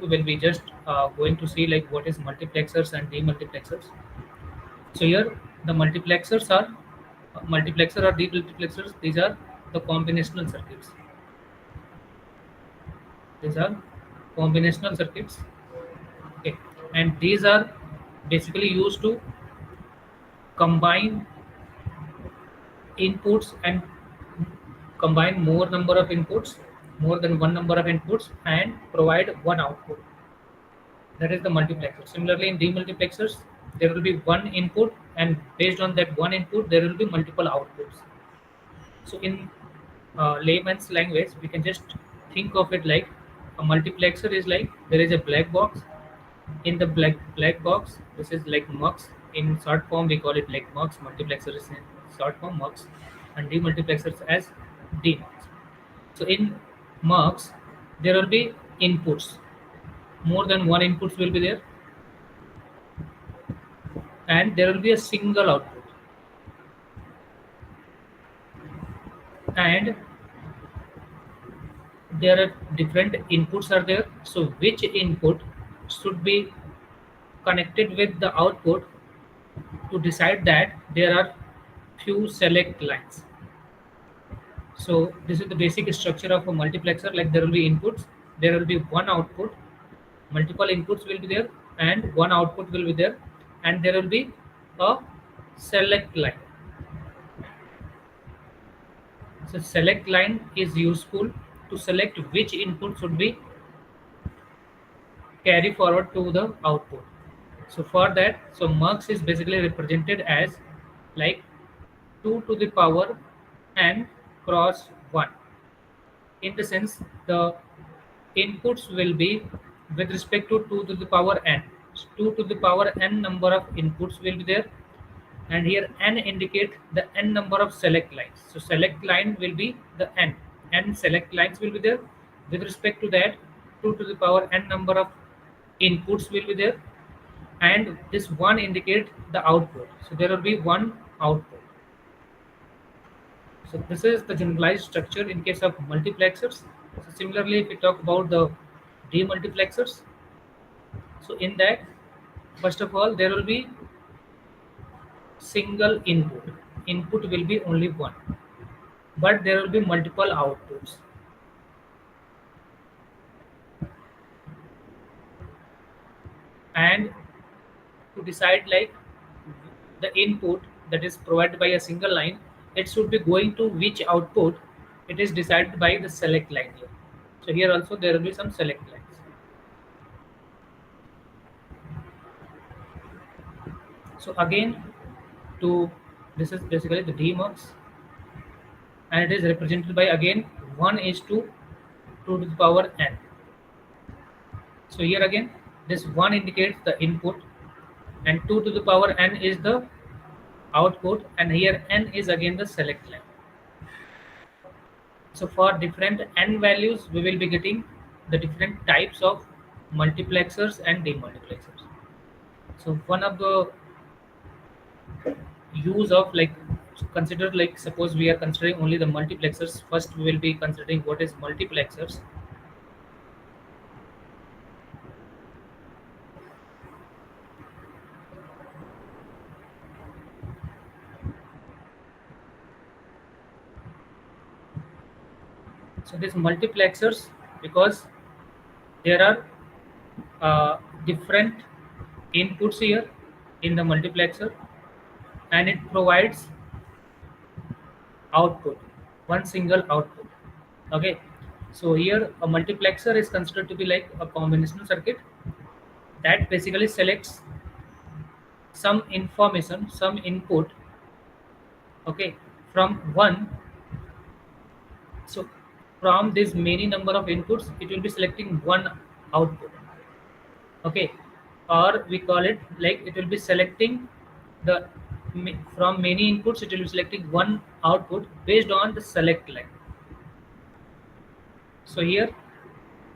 will be just going to see like what is multiplexers and demultiplexers. So here the multiplexer or demultiplexers. These are the combinational circuits. These are combinational circuits. Okay, and these are basically used to combine inputs and combine more number of inputs, more than one number of inputs, and provide one output. That is the multiplexer. Similarly, in demultiplexers, there will be one input, and based on that one input, there will be multiple outputs. So, in layman's language, we can just think of it like a multiplexer is like there is a black box. In the black box, this is like mux. In short form, we call it like mux. Multiplexer is in short form mux, and demultiplexers as demux. So in mux, there will be inputs. More than one inputs will be there, and there will be a single output. And there are different inputs are there. So which input should be connected with the output to decide that there are few select lines. So this is the basic structure of a multiplexer. Like there will be inputs, there will be one output, multiple inputs will be there, and one output will be there, and there will be a select line. So select line is useful to select which input should be carry forward to the output. So for that, so mux is basically represented as like 2 to the power n cross 1. In the sense, the inputs will be with respect to 2 to the power n. 2 to the power n number of inputs will be there, and here n indicate the n number of select lines. So select line will be the n select lines will be there. With respect to that, 2 to the power n number of inputs will be there, and this one indicate the output. So there will be one output. So this is the generalized structure in case of multiplexers. So similarly, if we talk about the demultiplexers, so in that, first of all, there will be single input. Input will be only one, but there will be multiple outputs. And to decide like the input that is provided by a single line, it should be going to which output, it is decided by the select line here. So here also there will be some select lines. So again, to this is basically the demux, and it is represented by again 1 is to 2 to the power n. So here again, this 1 indicates the input, and 2 to the power n is the output, and here n is again the select line. So for different n values, we will be getting the different types of multiplexers and demultiplexers. So one of the use of like, consider like, suppose we are considering only the multiplexers. First we will be considering what is multiplexers. So these multiplexers, because there are different inputs here in the multiplexer, and it provides output, one single output. Okay, so here a multiplexer is considered to be like a combinational circuit that basically selects some information, some input, okay, from one. So from this many number of inputs, it will be selecting one output. Okay, or we call it like it will be selecting the from many inputs, it will be selecting one output based on the select line. So here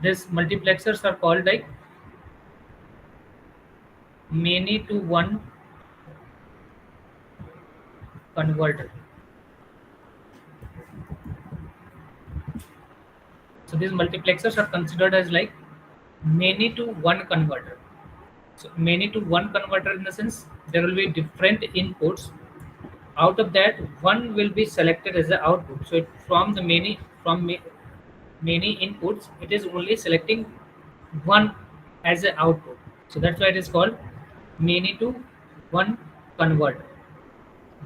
these multiplexers are called like many to one converter. So these multiplexers are considered as like many to one converter. So many to one converter in the sense there will be different inputs. Out of that, one will be selected as the output. So from the many inputs, it is only selecting one as an output. So that's why it is called many to one converter.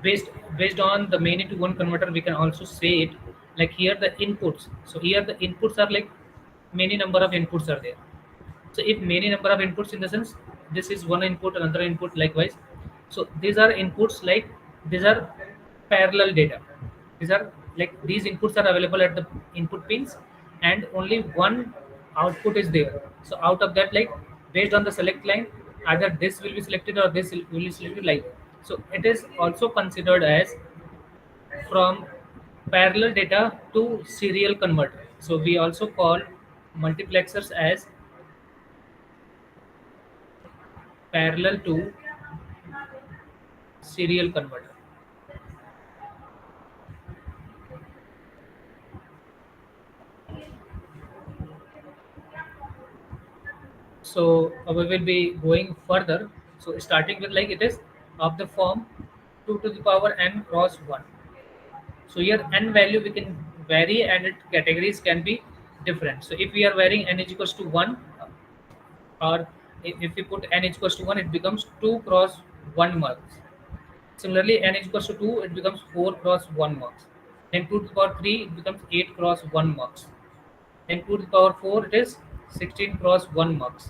Based on the many to one converter, we can also say it like here the inputs. So here the inputs are like many number of inputs are there. So if many number of inputs in the sense this is one input, another input likewise. So these are inputs like these are parallel data. These are like these inputs are available at the input pins and only one output is there. So out of that, like based on the select line, either this will be selected or this will be selected like. So it is also considered as from parallel data to serial converter. So we also call multiplexers as parallel to serial converter. So we will be going further. So starting with like it is of the form 2 to the power n cross 1. So here n value we can vary and its categories can be different. So if we are varying n is equals to 1, or if we put n is equals to 1, it becomes 2 cross 1 marks. Similarly, n is equals to 2, it becomes 4 cross 1 marks. Then 2 to the power 3, it becomes 8 cross 1 marks. Then 2 to the power 4, it is 16 cross 1 marks.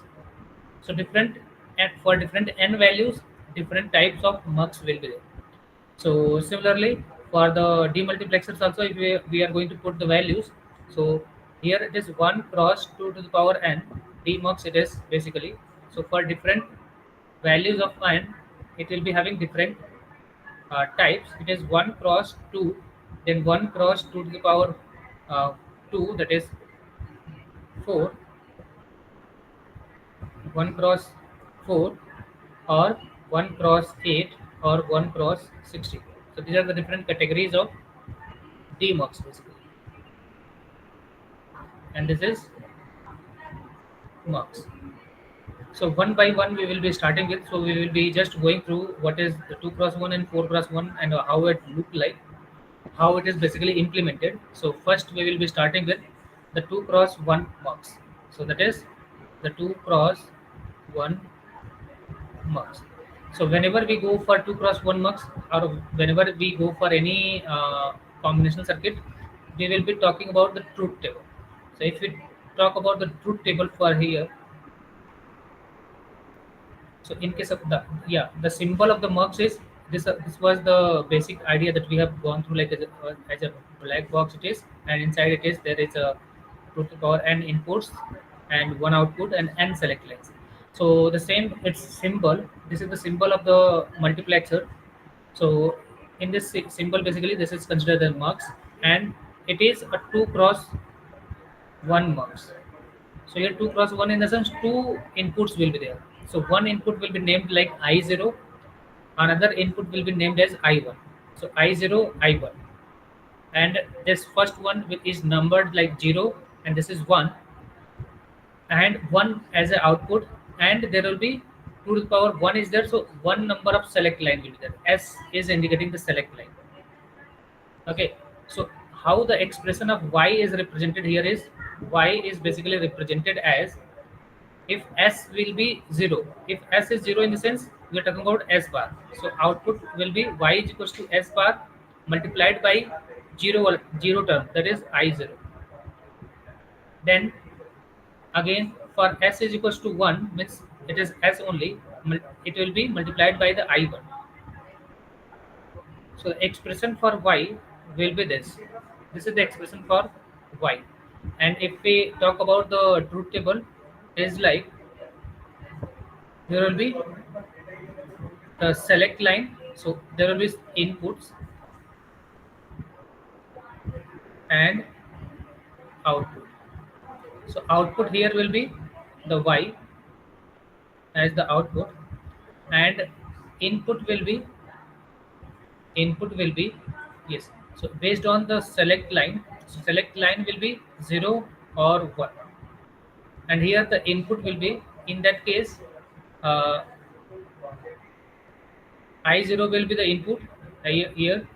So different, and for different n values, different types of mux will be there. So similarly, for the demultiplexers also, if we are going to put the values, so here it is 1 cross 2 to the power n, demux it is basically. So for different values of n, it will be having different types. It is 1 cross 2, then 1 cross 2 to the power 2, that is 4, 1 cross 4, or 1 cross 8, or 1 cross 60. So these are the different categories of demux basically, and this is mux. So one by one we will be starting with. So we will be just going through what is the 2 cross 1 and 4 cross 1 and how it look like, how it is basically implemented. So first we will be starting with the 2 cross 1 mux. So that is the 2 cross 1 mux. So whenever we go for 2 cross 1 mux, or whenever we go for any combinational circuit, we will be talking about the truth table. So if we talk about the truth table for here, so in case of the, yeah, the symbol of the mux is this. This was the basic idea that we have gone through, like as a black box it is, and inside it is there is a to the power n inputs and one output and n select lines. So the same its symbol. This is the symbol of the multiplexer. So in this symbol, basically this is considered the mux, and it is a 2 cross 1 mux. So here 2 cross 1 in the sense two inputs will be there. So one input will be named like I0, another input will be named as I1. So I0, I1. And this first one is numbered like 0, and this is 1, and 1 as an output, and there will be 2 to the power 1 is there. So one number of select line will be there. S is indicating the select line. Okay. So how the expression of Y is represented here is Y is basically represented as if S will be 0. If S is 0 in the sense we are talking about S bar. So output will be Y is equals to S bar multiplied by 0 term, that is I0. Then again for S is equals to 1 means it is S only, it will be multiplied by the I1. So the expression for Y will be this. This is the expression for Y. And if we talk about the truth table, is like there will be the select line. So there will be inputs and output. So output here will be the Y as the output, and input will be input will be yes. So based on the select line, so select line will be 0 or 1. and here the input will be, in that case, uh, I0 will be the input. Here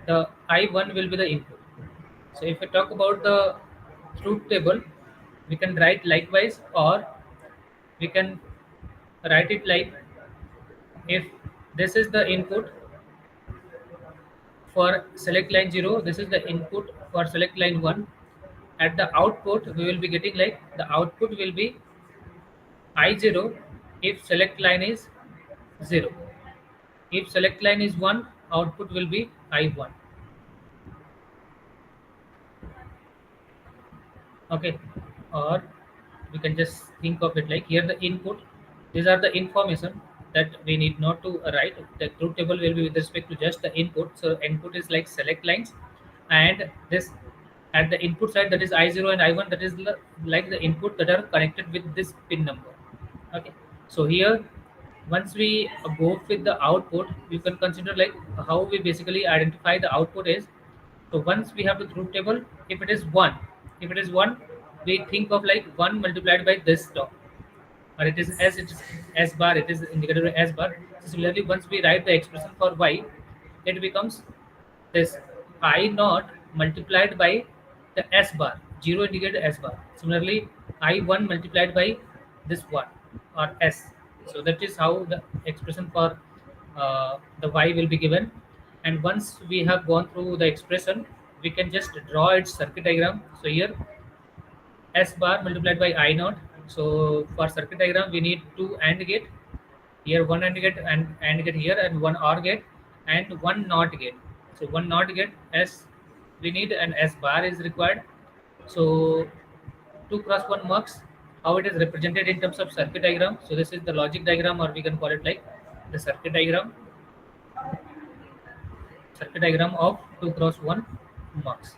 the I1 will be the input. So if we talk about the truth table, we can write likewise, or we can write it like, if this is the input for select line 0, this is the input for select line 1. At the output, we will be getting like, the output will be I0 if select line is 0. If select line is 1, output will be I1. Okay, or we can just think of it like, here the input, these are the information that we need not to write. The truth table will be with respect to just the input. So input is like select lines, and this at the input side, that is I0 and I1, that is like the input that are connected with this pin number. Okay, so here once we go with the output, you can consider like how we basically identify the output is. So once we have the truth table, if it is 1, if it is 1, we think of like 1 multiplied by this top, or it is as, it is s bar, it is indicated by s bar. So similarly, once we write the expression for y, it becomes this I naught multiplied by the s bar, 0 indicated s bar. Similarly, I1 multiplied by this 1, or s. So that is how the expression for the y will be given. And once we have gone through the expression, we can just draw its circuit diagram. So here s bar multiplied by I naught. So for circuit diagram, we need two AND gate. Here one AND gate and AND gate here, and one OR gate and one NOT gate. So one NOT gate, S we need, and S bar is required. So 2 cross 1 mux, how it is represented in terms of circuit diagram. So this is the logic diagram, or we can call it like the circuit diagram of 2 cross 1 mux.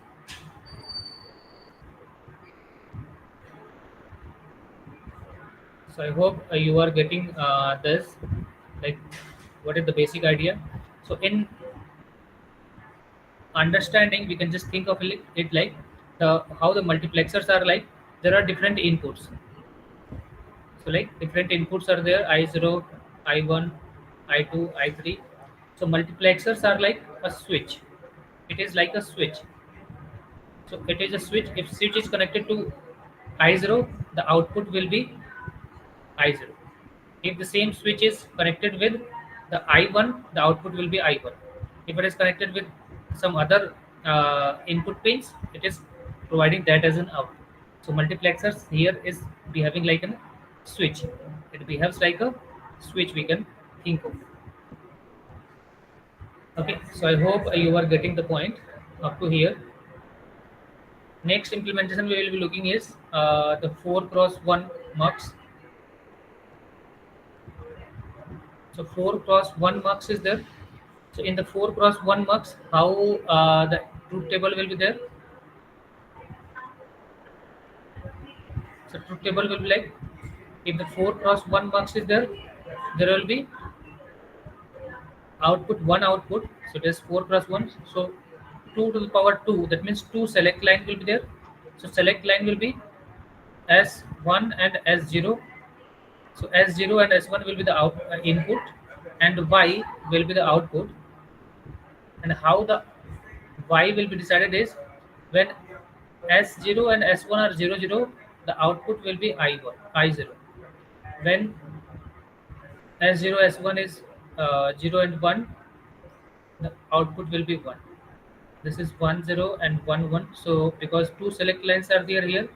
So I hope you are getting this, like what is the basic idea. So in understanding, we can just think of it like how the multiplexers are like, there are different inputs. So like different inputs are there, I0, I1, I2, I3. So multiplexers are like a switch. It is like a switch. So it is a switch. If switch is connected to I0, the output will be I0. If the same switch is connected with the I1, the output will be I1. If it is connected with some other input pins, it is providing that as an output. So multiplexers here is behaving like a switch. It behaves like a switch, we can think of. Okay, so I hope you are getting the point up to here. Next implementation we will be looking is the 4 cross 1 mux. So 4 cross 1 mux is there. So in the 4 cross 1 mux, how the truth table will be there? So truth table will be like, if the 4 cross 1 mux is there, there will be output 1 output. So it is 4 cross 1. So 2 to the power 2, that means 2 select line will be there. So select line will be S1 and S0. So S0 and S1 will be the input, and Y will be the output. And how the Y will be decided is, when S0 and S1 are 0 0, the output will be I1 I0. When S0 S1 is 0 and 1, the output will be 1. This is 1 0 and 1 1. So because two select lines are there here,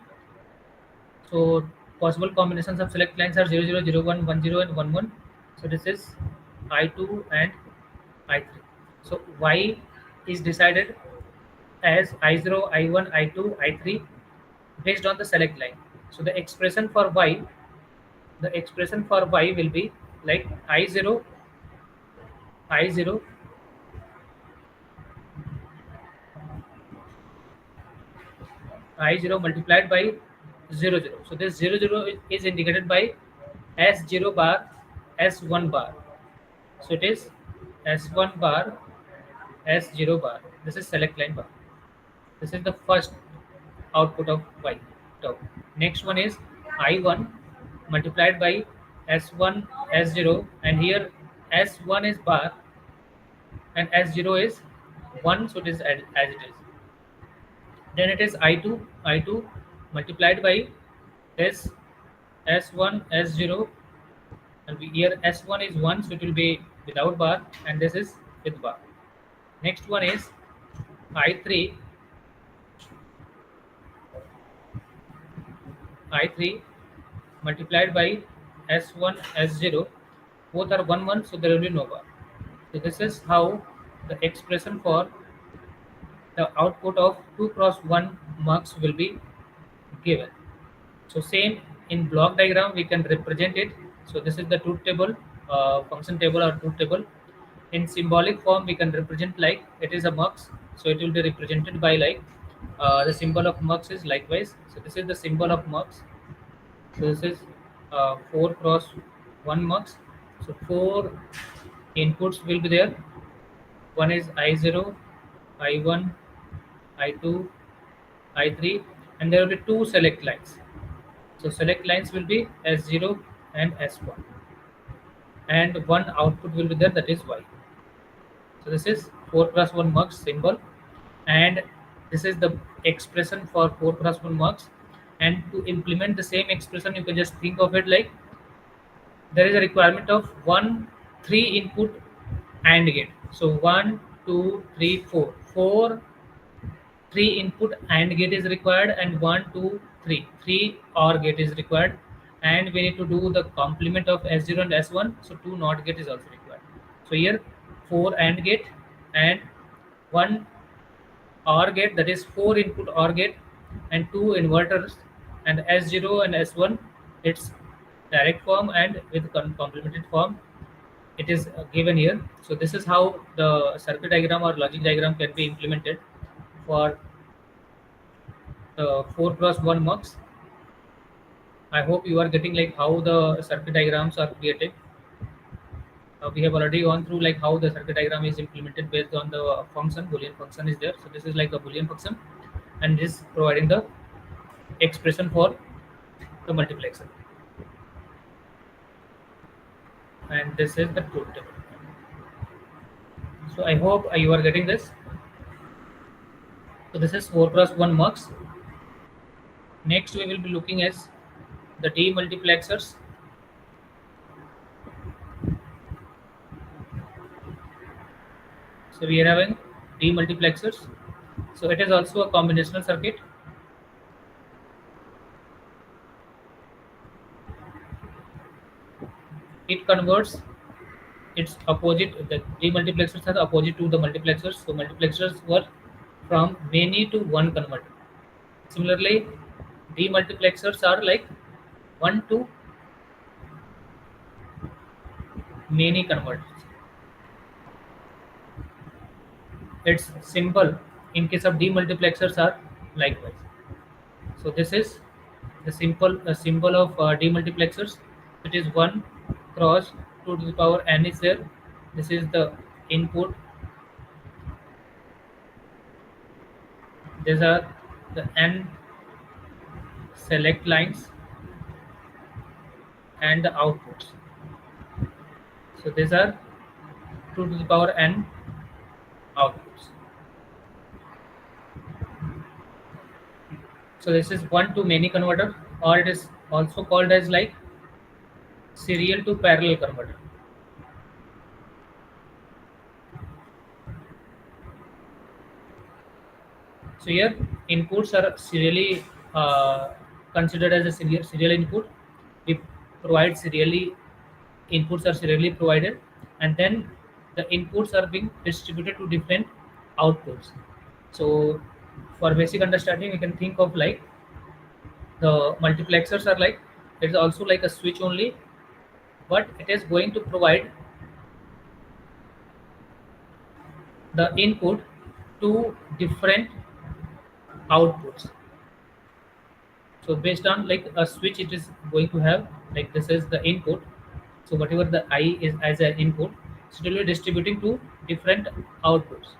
so possible combinations of select lines are 0 0 0 1 1 0 and 1 1. So this is I2 and I3. So Y is decided as I0, I1, I2, I3 based on the select line. So the expression for Y will be like I0, I0, I0 multiplied by 0 0. So this 0 0 is indicated by S0 bar, S1 bar. So it is S1 bar, S0 bar. This is select line bar. This is the first output of Y. So next one is I1 multiplied by S1 S0, and here S1 is bar and S0 is 1, so it is as it is. Then it is I2 multiplied by S S1 S0, and here S1 is 1, so it will be without bar, and this is with bar. Next one is I3 I3 multiplied by S1 S0, both are 1 1, so there will be no bar. So this is how the expression for the output of 2 cross 1 mux will be given. So same in block diagram we can represent it. So this is the truth table, function table or truth table. In symbolic form we can represent like it is a mux, so it will be represented by like the symbol of mux is likewise. So this is the symbol of mux. So this is 4 cross 1 mux. So 4 inputs will be there. One is I0, I1, I2, I3, and there will be two select lines. So select lines will be S0 and S1, and one output will be there, that is Y. So this is 4 cross 1 mux symbol, and this is the expression for 4 cross 1 mux. And to implement the same expression, you can just think of it like there is a requirement of one 3 input AND gate. So 1, 2, 3, 4. 4 3 input AND gate is required, and 1, 2, 3. 3 OR gate is required, and we need to do the complement of S0 and S1. So 2 NOT gate is also required. So here 4 AND gate and 1 OR gate, that is 4 input OR gate, and 2 inverters, and S0 and S1 its direct form and with complemented form it is given here. So this is how the circuit diagram or logic diagram can be implemented for the 4 cross 1 mux. I hope you are getting like how the circuit diagrams are created. We have already gone through like how the circuit diagram is implemented based on the function. Boolean function is there. So this is like a Boolean function, and this providing the expression for the multiplexer. And this is the truth table. So I hope you are getting this. So this is 4 cross 1 mux. Next we will be looking as the demultiplexers. So we are having demultiplexers. So it is also a combinational circuit. It converts its opposite. The demultiplexers are the opposite to the multiplexers. So multiplexers were from many to one converter. Similarly, demultiplexers are like one to many converters. Its symbol in case of demultiplexers are likewise. So this is the simple symbol of demultiplexers. It is 1 cross 2 to the power n is there. This is the input. These are the n select lines and the outputs. So these are 2 to the power n outputs. So this is one to many converter, or it is also called as like serial to parallel converter. So here inputs are serially considered as a serial input. We provide serially, inputs are serially provided, and then the inputs are being distributed to different outputs. So for basic understanding, we can think of like the multiplexers are like it is also like a switch only, but it is going to provide the input to different outputs. So based on like a switch, it is going to have like this is the input. So whatever the I is as an input, so it will be distributing to different outputs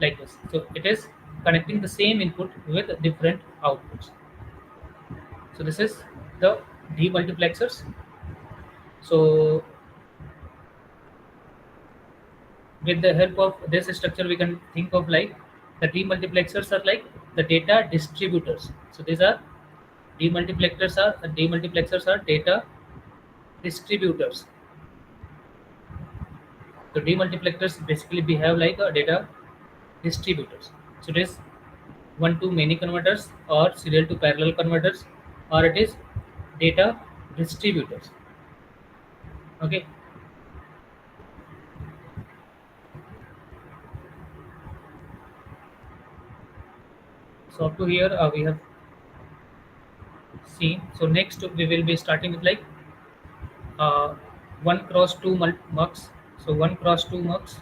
like this. So it is connecting the same input with different outputs. So this is the demultiplexers. So with the help of this structure, we can think of like the demultiplexers are like the data distributors. So these are demultiplexers are data distributors. So demultiplexers basically behave like a data distributors. So it is one to many converters or serial to parallel converters, or it is data distributors. Okay. So up to here we have seen. So next we will be starting with like uh, 1 cross 2 mux. So 1 cross 2 mux,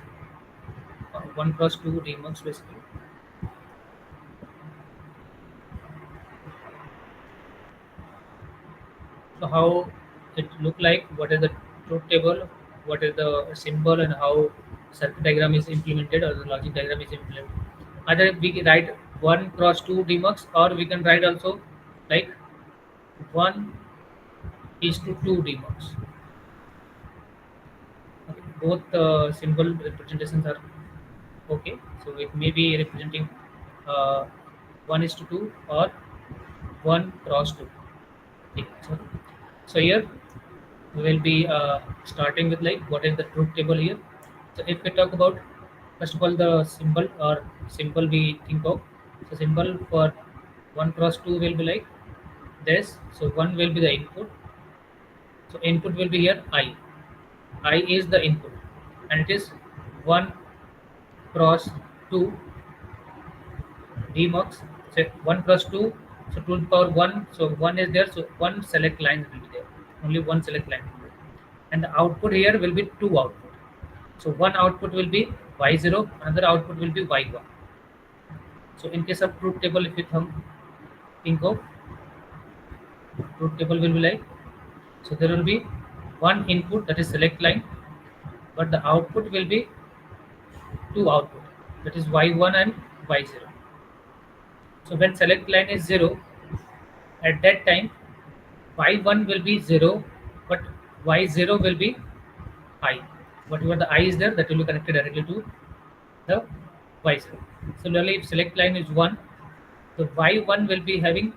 1 cross 2 demux basically. So how it look like, what is the truth table, what is the symbol, and how circuit diagram is implemented or the logic diagram is implemented. Either we can write 1 cross 2 demux, or we can write also like 1 is to 2 demux. Okay. Both symbol representations are okay. So it may be representing uh, 1 is to 2 or 1 cross 2. Okay. So here we will be starting with like what is the truth table here. So if we talk about first of all the symbol we think of. So symbol for 1 cross 2 will be like this. So 1 will be the input. So input will be here I. I is the input, and it is 1 cross 2 demux. So 1 cross 2, so 2 to the power 1, so 1 is there, so one select line will be there, only one select line will be there. And the output here will be two output. So one output will be y0, another output will be y1. So in case of truth table, if you think of truth table will be like, so there will be one input, that is select line, but the output will be two output, that is y1 and y0. So when select line is 0, at that time y1 will be 0, but y0 will be I. Whatever the I is there, that will be connected directly to the y0. Similarly, if select line is 1, the y1 will be having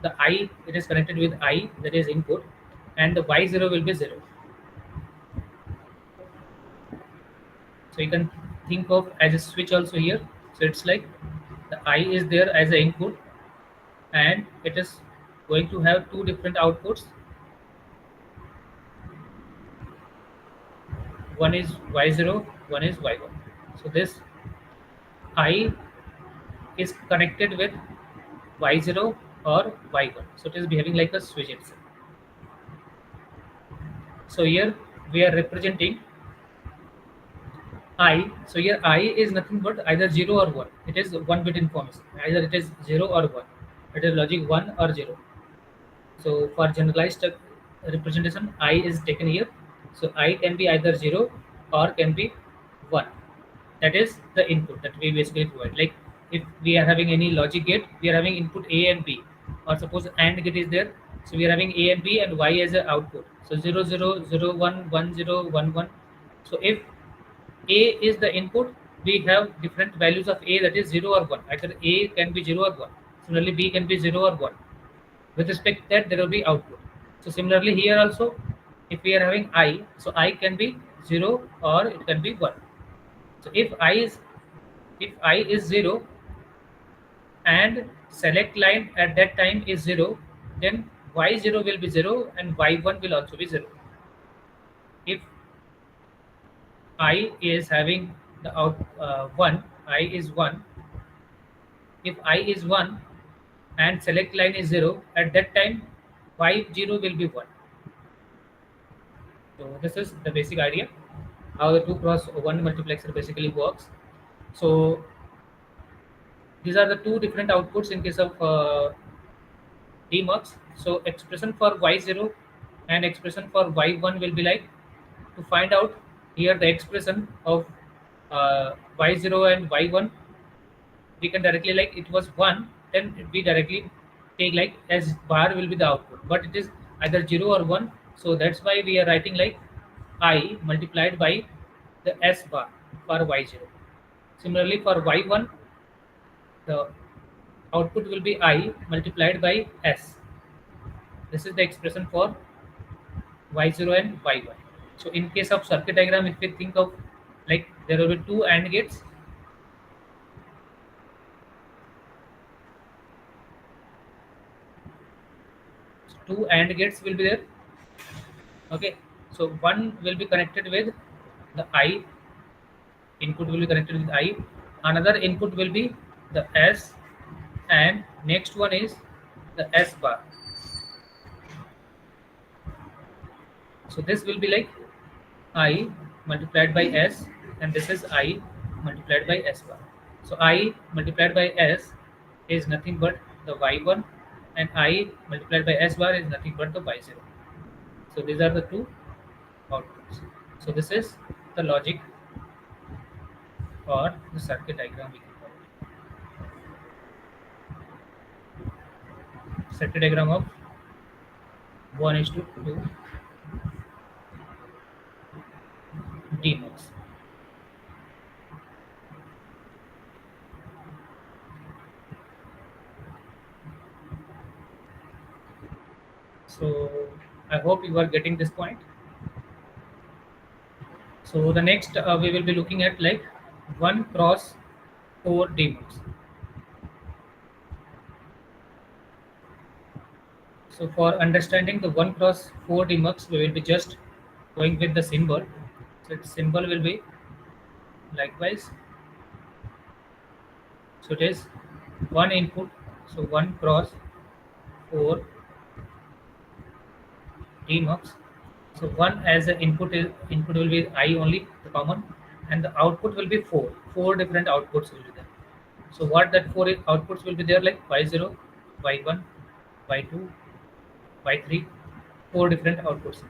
the I, it is connected with I, that is input, and the y0 will be 0. So you can think of as a switch also here. So it's like the I is there as an input, and it is going to have two different outputs. One is y0, one is y1. So this I is connected with y0 or y1. So it is behaving like a switch itself. So here we are representing I. So here I is nothing but either 0 or 1. It is one bit information. Either it is 0 or 1. It is logic 1 or 0. So for generalized representation, I is taken here. So I can be either 0 or can be 1. That is the input that we basically provide. Like if we are having any logic gate, we are having input A and B. Or suppose AND gate is there. So we are having A and B and Y as an output. So 0, 0, 0, 1, 1, 0, 1, 1. So if A is the input, we have different values of A, that is 0 or 1. Either A can be 0 or 1. Similarly, B can be 0 or 1. With respect to that, there will be output. So similarly here also, if we are having I, so I can be 0 or it can be 1. So if I is 0 and select line at that time is 0, then y0 will be 0 and y1 will also be 0. If I is having the 1, I is 1. If I is 1 and select line is 0, at that time y0 will be 1. So this is the basic idea how the 2 cross 1 multiplexer basically works. So these are the two different outputs in case of demux. So expression for y0 and expression for y1 will be like, to find out here the expression of y0 and y1, we can directly, like it was 1, then we directly take like S bar will be the output, but it is either 0 or 1. So that's why we are writing like I multiplied by the S bar for Y0. Similarly, for Y1, the output will be I multiplied by S. This is the expression for Y0 and Y1. So in case of circuit diagram, if we think of like there will be two AND gates. Two AND gates will be there. Okay. So one will be connected with the I, input will be connected with I. Another input will be the S, and next one is the S bar. So this will be like I multiplied by S, and this is I multiplied by S bar. So I multiplied by S is nothing but the Y1, and I multiplied by S bar is nothing but the Y0. So these are the two outputs. So this is the logic or the circuit diagram we can call it. Circuit diagram of 1 is to 2 DMOS. So I hope you are getting this point. So the next we will be looking at like 1 cross 4 DMOS. So for understanding the 1 cross 4 demux, we will be just going with the symbol. So its symbol will be likewise. So it is one input, so 1 cross 4 demux. So 1 as an input will be I only, the common, and the output will be 4. 4 different outputs will be there. So what that outputs will be there like Y0, Y1, Y2, Y3, 4 different outputs.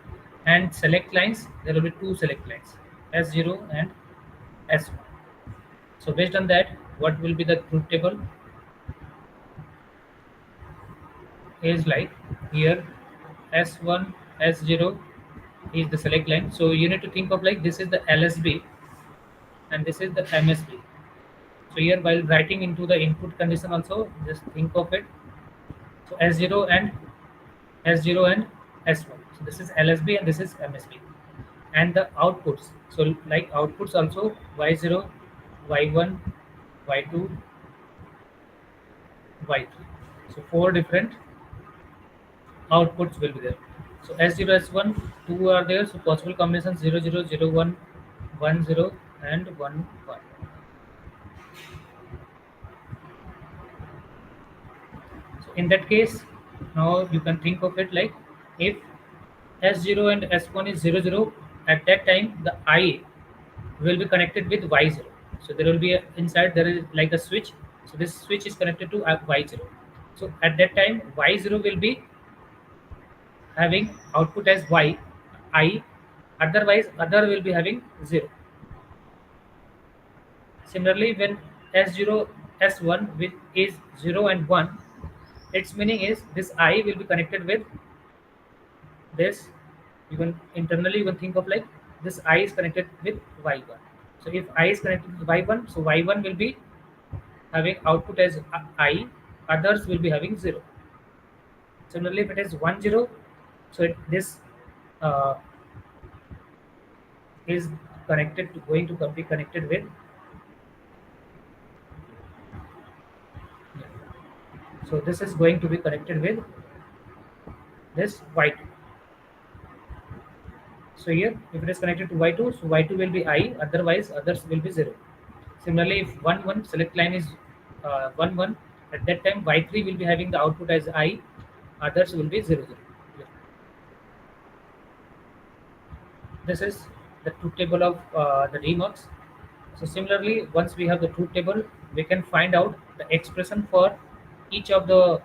And select lines, there will be 2 select lines, S0 and S1. So based on that, what will be the truth table is like here S1, S0 is the select line. So you need to think of like this is the LSB and this is the MSB. So here while writing into the input condition also, just think of it. So S0 and S0 and S1. So this is LSB and this is MSB. And the outputs. So like outputs also Y0, Y1, Y2, Y3. So 4 different outputs will be there. So S0, S1, 2 are there. So possible combinations 0, 0, 0, 1, 1, 0 and 1, 1. So in that case, now you can think of it like if S0 and S1 is 0, 0, at that time the I will be connected with Y0. So there will be inside there is like a switch. So this switch is connected to Y0. So at that time Y0 will be having output as Y, I, otherwise other will be having 0. Similarly, when S0, S1 with is 0 and 1, its meaning is this I will be connected with this. You can internally you can think of like this I is connected with Y1. So if I is connected with Y1, so Y1 will be having output as I, others will be having 0. Similarly, if it is 1, 0, so this uh, is connected to going to be connected with, so this is going to be connected with this Y2. So here if it is connected to Y2, so Y2 will be I, otherwise others will be 0. Similarly, if 1, 1 select line is 1, 1, at that time Y3 will be having the output as I, others will be 0, 0. This is the truth table of the demux. So similarly, once we have the truth table, we can find out the expression for each of the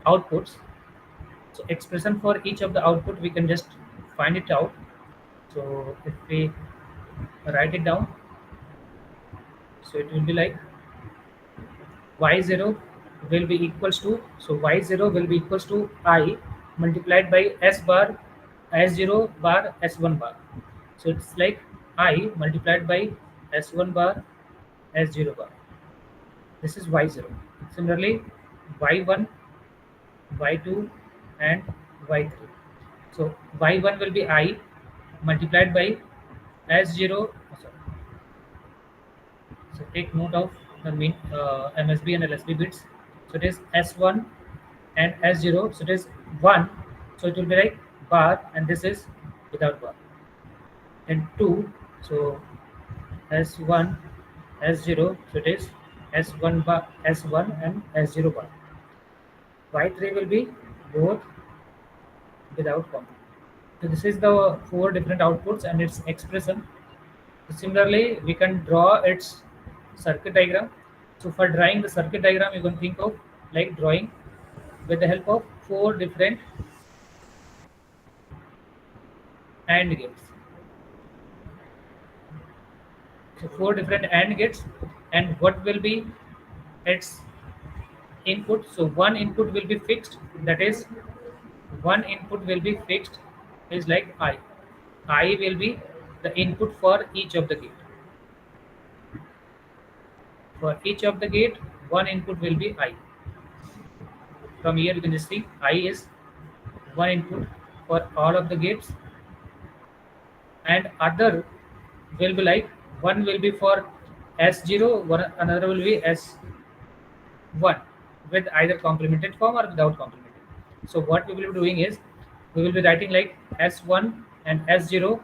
outputs. So expression for each of the output, we can just find it out. So if we write it down, so it will be like Y0 will be equals to, so y0 will be equals to I multiplied by s bar s0 bar s1 bar. So it's like I multiplied by s1 bar s0 bar. This is y0. Similarly, y1, y2, and y3. So y1 will be I multiplied by s0. Sorry. So take note of the mean MSB and LSB bits. So it is S1 and S0. So it is 1. So it will be like bar, and this is without bar. And 2. So S1, S0. So it is S1 bar, S1 and S0 bar. Y3 will be both without comma. So this is the four different outputs and its expression. Similarly, we can draw its circuit diagram. So for drawing the circuit diagram, you can think of like drawing with the help of four different AND gates. So four different AND gates, and what will be its input? So one input will be fixed. That is, one input will be fixed is like I. I will be the input for each of the gate. For each of the gate, one input will be I. From here you can just see I is one input for all of the gates, and other will be like one will be for S0, one another will be S1 with either complemented form or without complemented. So what we will be doing is we will be writing like S1 and S0,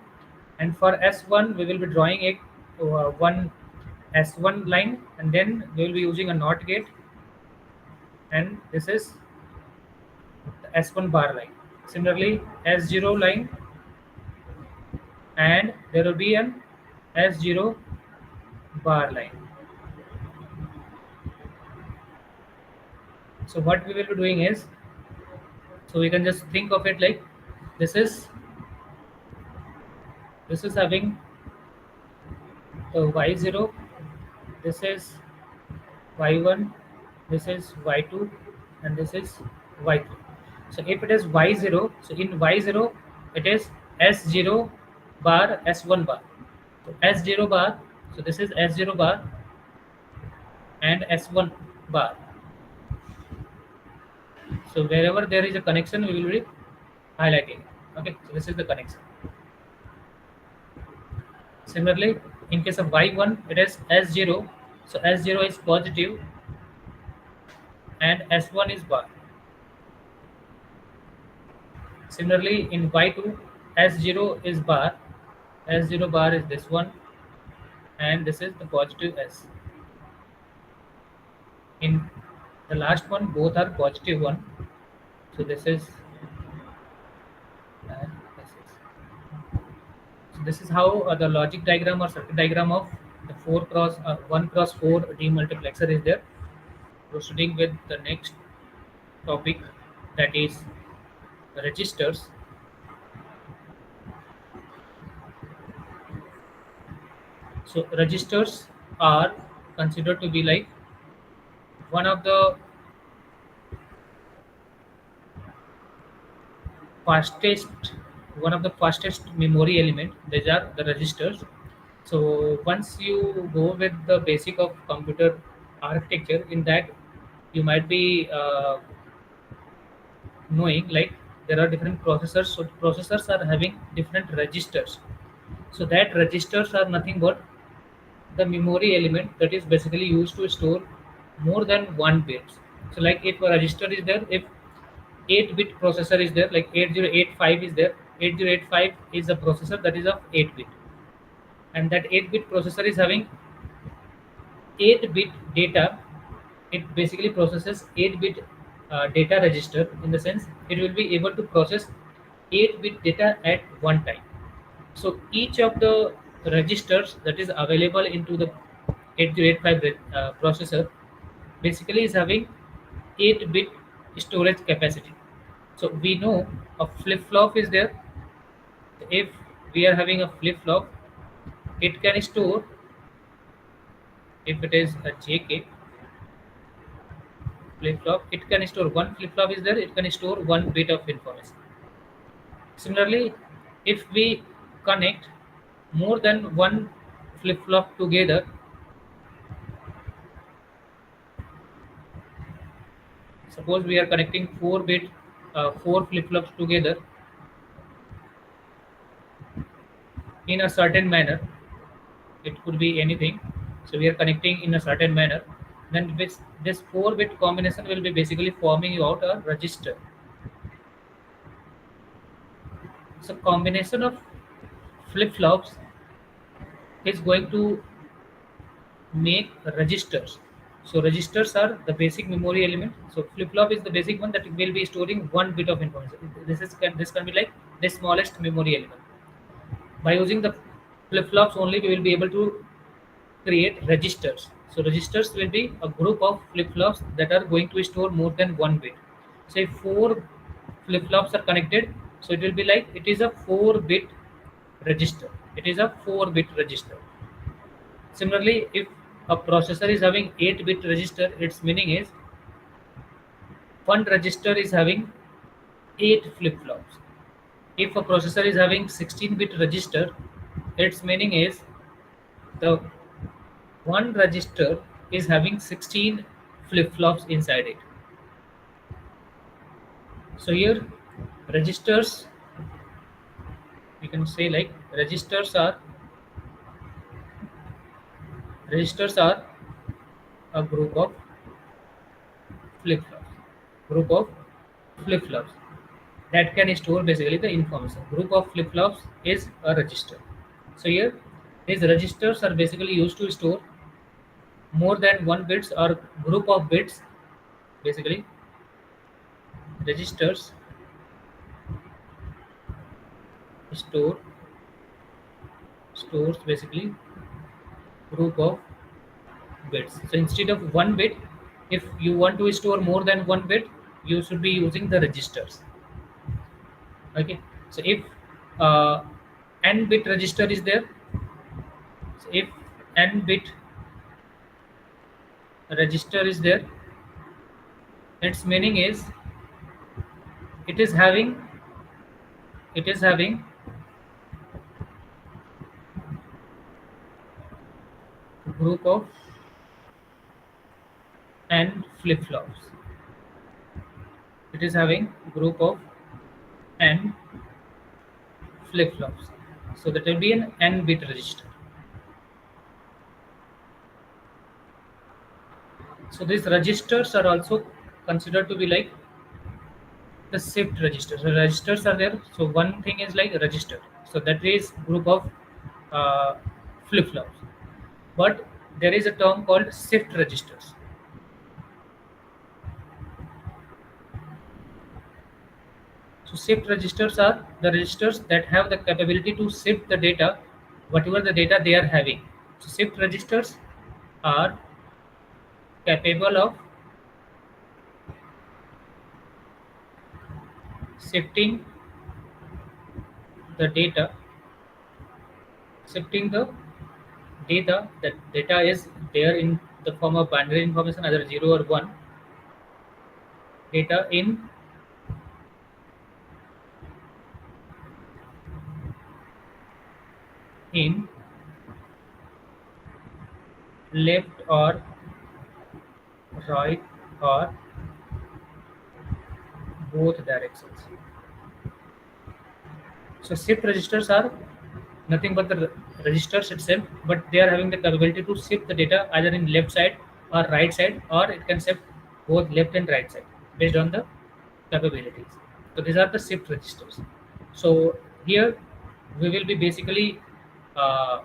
and for S1 we will be drawing a one S1 line, and then we will be using a NOT gate, and this is the S1 bar line. Similarly, S0 line, and there will be an S0 bar line. So what we will be doing is, so we can just think of it like this is having the y0, this is y1, this is y2, and this is y3. So if it is y0, so in y0 it is s0 bar s1 bar. So s0 bar, so this is s0 bar and s1 bar. So wherever there is a connection, we will be highlighting it. Okay, so this is the connection. Similarly, in case of y1, it is s0. So s0 is positive and s1 is bar. Similarly, in y2, s0 is bar. S0 bar is this one, and this is the positive s. In the last one, both are positive one. So this is and this is. So this is how the logic diagram or circuit diagram of the 1 cross 4 demultiplexer is there. Proceeding with the next topic, that is registers. So registers are considered to be like one of the fastest memory element. These are the registers. So once you go with the basic of computer architecture, in that you might be knowing like there are different processors. So processors are having different registers. So that registers are nothing but the memory element that is basically used to store more than one bits. So like if a register is there, if 8-bit processor is there, like 8085 is there, 8085 is a processor that is of 8-bit, and that 8-bit processor is having 8-bit data. It basically processes 8-bit data register, in the sense it will be able to process 8-bit data at one time. So each of the registers that is available into the 8085 processor basically is having 8-bit storage capacity. So we know a flip flop is there. If we are having a flip flop, it can store, if it is a JK, flip flop, it can store one flip flop is there, it can store one bit of information. Similarly, if we connect more than one flip flop together, suppose we are connecting 4 flip flops together in a certain manner, it could be anything. So we are connecting in a certain manner, then this 4-bit combination will be basically forming out a register. So combination of flip flops is going to make registers. So registers are the basic memory element. So flip flop is the basic one that will be storing one bit of information. This can be like the smallest memory element. By using the flip flops only, we will be able to create registers. So registers will be a group of flip flops that are going to store more than one bit. So if 4 flip flops are connected, so it will be like it is a 4-bit register. It is a 4-bit register. Similarly, if a processor is having 8-bit register, its meaning is one register is having 8 flip flops. If a processor is having 16-bit register, its meaning is the one register is having 16 flip flops inside it. So here registers, we can say like registers are a flip flops group of flip flops that can store basically the information. Group of flip flops is a register. So here these registers are basically used to store more than one bits or group of bits. Basically registers store stores basically group of bits. So instead of one bit, if you want to store more than one bit, you should be using the registers. Okay. So if uh, n bit register is there, so if n bit register is there, its meaning is it is having group of n flip flops. It is having group of n flip flops. So that will be an n bit register. So these registers are also considered to be like the shift registers. So registers are there. So one thing is like a register. So that is group of uh, flip flops. But there is a term called shift registers. So shift registers are the registers that have the capability to shift the data, whatever the data they are having. So shift registers are capable of shifting the data, shifting the data, that data is there in the form of binary information, either 0 or 1, data in left or right or both directions. So shift registers are nothing but the registers itself, but they are having the capability to shift the data either in left side or right side, or it can shift both left and right side based on the capabilities. So these are the shift registers. So here we will be basically uh,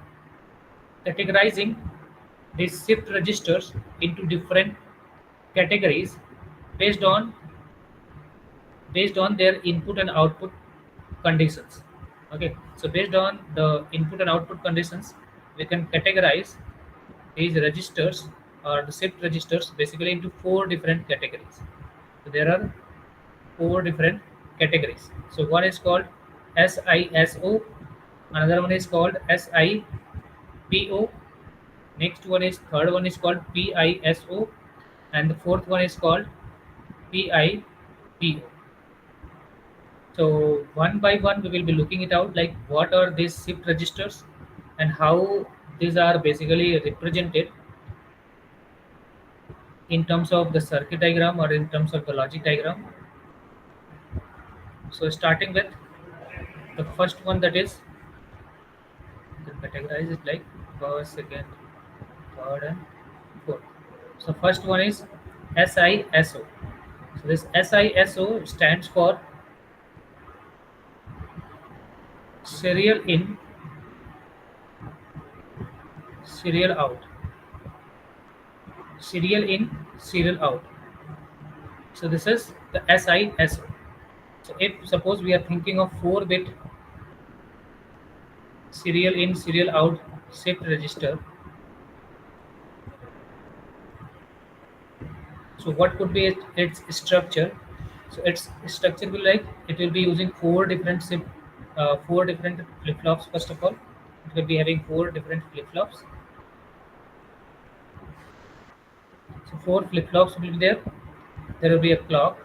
categorizing these shift registers into different categories based on their input and output conditions. Okay, so based on the input and output conditions, we can categorize these registers or the shift registers basically into 4 different categories. So there are 4 different categories. So one is called SISO, another one is called SIPO, next one is third one is called PISO, and the fourth one is called PIPO. So one by one, we will be looking it out like what are these shift registers and how these are basically represented in terms of the circuit diagram or in terms of the logic diagram. So starting with the first one, that is the categorize it like first, second, third, and fourth. So first one is SISO. So this SISO stands for serial in, serial out, serial in, serial out. So this is the SISO. So if suppose we are thinking of 4-bit serial in, serial out shift register, so what could be its structure? So its structure will like it will be using four different flip flops. First of all, it will be having four different flip flops. So four flip flops will be there. There will be a clock.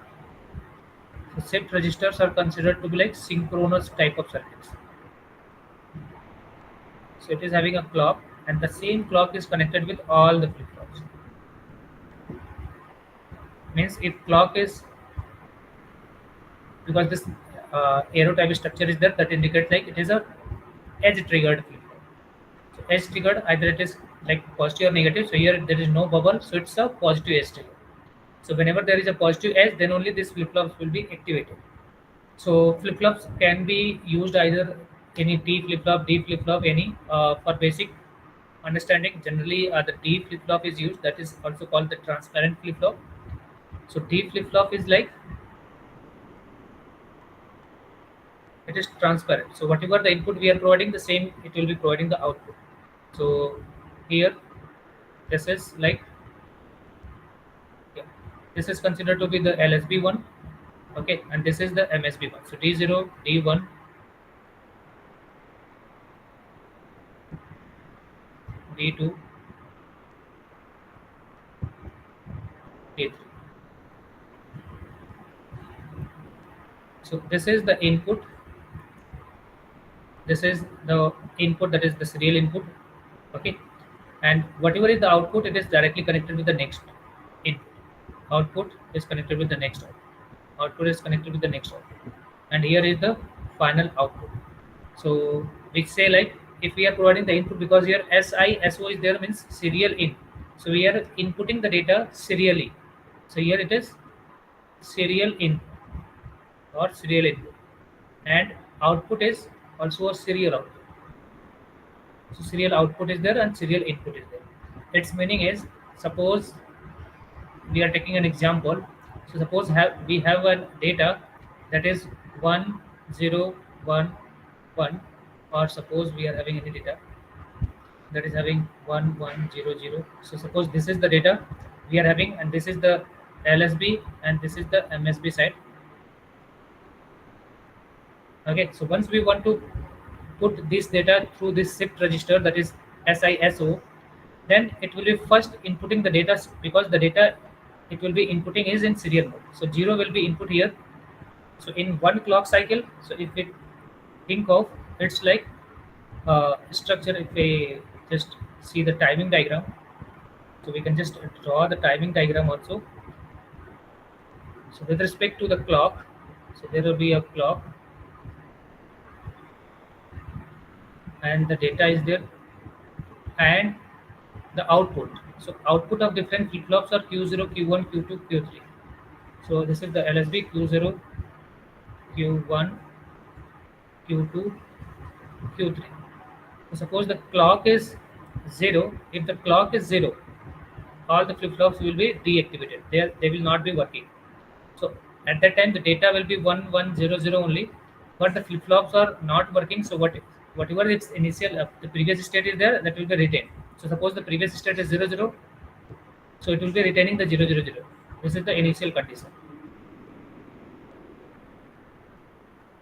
So shift registers are considered to be like synchronous type of circuits. So it is having a clock, and the same clock is connected with all the flip flops. Means if clock is, because this arrow type structure is there, that indicates like it is a edge triggered flip flop. So edge triggered, either it is like positive or negative. So here there is no bubble, so it's a positive edge trigger. So whenever there is a positive edge, then only this flip flops will be activated. So flip flops can be used either any T flip flop, D flip flop, any for basic understanding. Generally, the D flip flop is used. That is also called the transparent flip flop. So D flip flop is like it is transparent. So whatever the input we are providing, the same it will be providing the output. So here this is like, yeah, this is considered to be the LSB one, okay, and this is the MSB one. So D0, D1, D2, D3. So this is the input. This is the input, that is the serial input, okay, and whatever is the output, it is directly connected with the next input. Output is connected with the next output. Output is connected with the next output, and here is the final output. So we say like if we are providing the input, because here SISO is there, means serial in. So we are inputting the data serially. So here it is serial in or serial input, and output is also a serial output. So serial output is there and serial input is there. Its meaning is, suppose we are taking an example. So suppose we have a data that is 1011, or suppose we are having any data that is having 1100. So suppose this is the data we are having, and this is the LSB and this is the MSB side. Okay, so once we want to put this data through this shift register, that is SISO, then it will be first inputting the data, because the data it will be inputting is in serial mode. So 0 will be input here. So in one clock cycle, so if we think of, it's like structure, if we just see the timing diagram, so we can just draw the timing diagram also. So with respect to the clock, so there will be a clock and the data is there, and the output. So output of different flip flops are Q0, Q1, Q2, Q3. So this is the LSB Q0, Q1, Q2, Q3. So suppose the clock is 0. If the clock is 0, all the flip flops will be deactivated. They will not be working. So at that time the data will be 1100 only, but the flip flops are not working. So whatever its initial the previous state is there, that will be retained. So suppose the previous state is 00, so it will be retaining the 000. This is the initial condition.